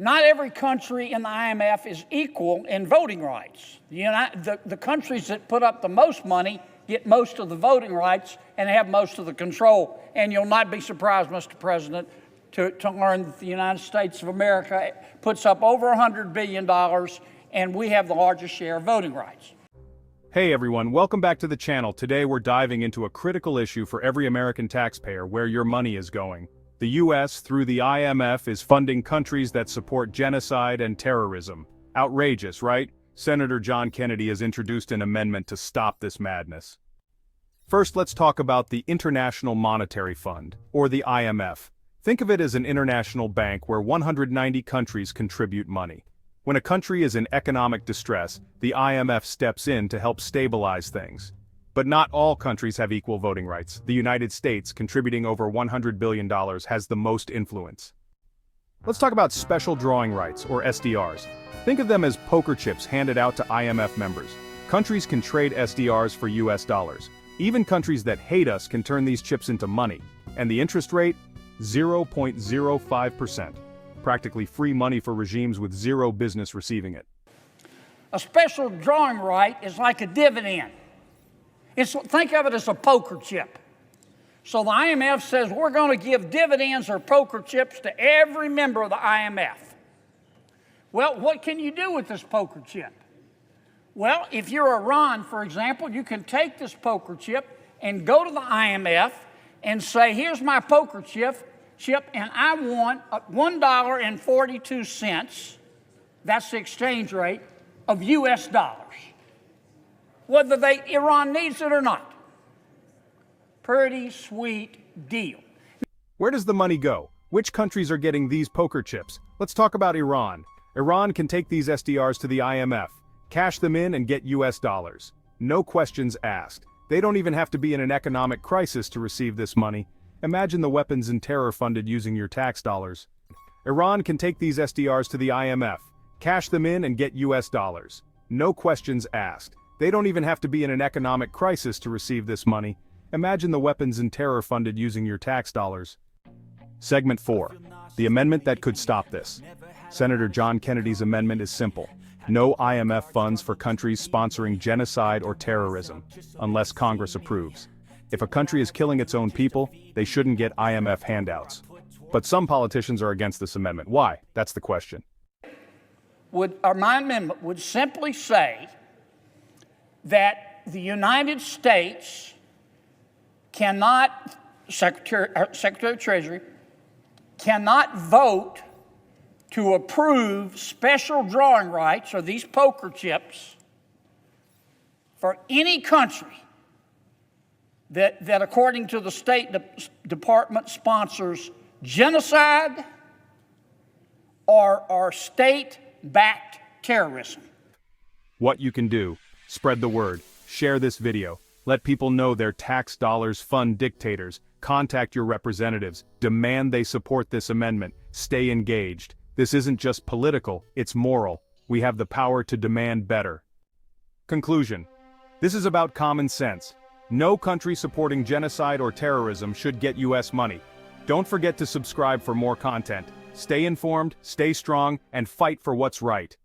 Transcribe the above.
Not every country in the IMF is equal in voting rights. The countries that put up the most money get most of the voting rights and have most of the control. And you'll not be surprised, Mr. President, to learn that the United States of America puts up over $100 billion, and we have the largest share of voting rights. Hey everyone, welcome back to the channel. Today we're diving into a critical issue for every American taxpayer: where your money is going. The US, through the IMF, is funding countries that support genocide and terrorism. Outrageous, right? Senator John Kennedy has introduced an amendment to stop this madness. First, let's talk about the International Monetary Fund, or the IMF. Think of it as an international bank where 190 countries contribute money. When a country is in economic distress, the IMF steps in to help stabilize things. But not all countries have equal voting rights. The United States, contributing over $100 billion, has the most influence. Let's talk about special drawing rights, or SDRs. Think of them as poker chips handed out to IMF members. Countries can trade SDRs for US dollars. Even countries that hate us can turn these chips into money. And the interest rate? 0.05%. Practically free money for regimes with zero business receiving it. A special drawing right is like a dividend. Think of it as a poker chip. So the IMF says we're going to give dividends or poker chips to every member of the IMF. Well, what can you do with this poker chip? Well, if you're Iran, for example, you can take this poker chip and go to the IMF and say, here's my poker chip, and I want $1.42, that's the exchange rate, of US dollars. Whether Iran needs it or not. Pretty sweet deal. Where does the money go? Which countries are getting these poker chips? Let's talk about Iran. Iran can take these SDRs to the IMF, cash them in and get US dollars. No questions asked. They don't even have to be in an economic crisis to receive this money. Imagine the weapons and terror funded using your tax dollars. Iran can take these SDRs to the IMF, cash them in and get US dollars. No questions asked. They don't even have to be in an economic crisis to receive this money. Imagine the weapons and terror funded using your tax dollars. Segment 4. The amendment that could stop this. Senator John Kennedy's amendment is simple. No IMF funds for countries sponsoring genocide or terrorism, unless Congress approves. If a country is killing its own people, they shouldn't get IMF handouts. But some politicians are against this amendment. Why? That's the question. My amendment would simply say that the United States cannot, Secretary of Treasury, cannot vote to approve special drawing rights, or these poker chips, for any country that according to the State Department sponsors genocide or state-backed terrorism. What you can do: spread the word, share this video, let people know their tax dollars fund dictators, contact your representatives, demand they support this amendment, stay engaged. This isn't just political, it's moral. We have the power to demand better. Conclusion. This is about common sense. No country supporting genocide or terrorism should get US money. Don't forget to subscribe for more content. Stay informed, stay strong, and fight for what's right.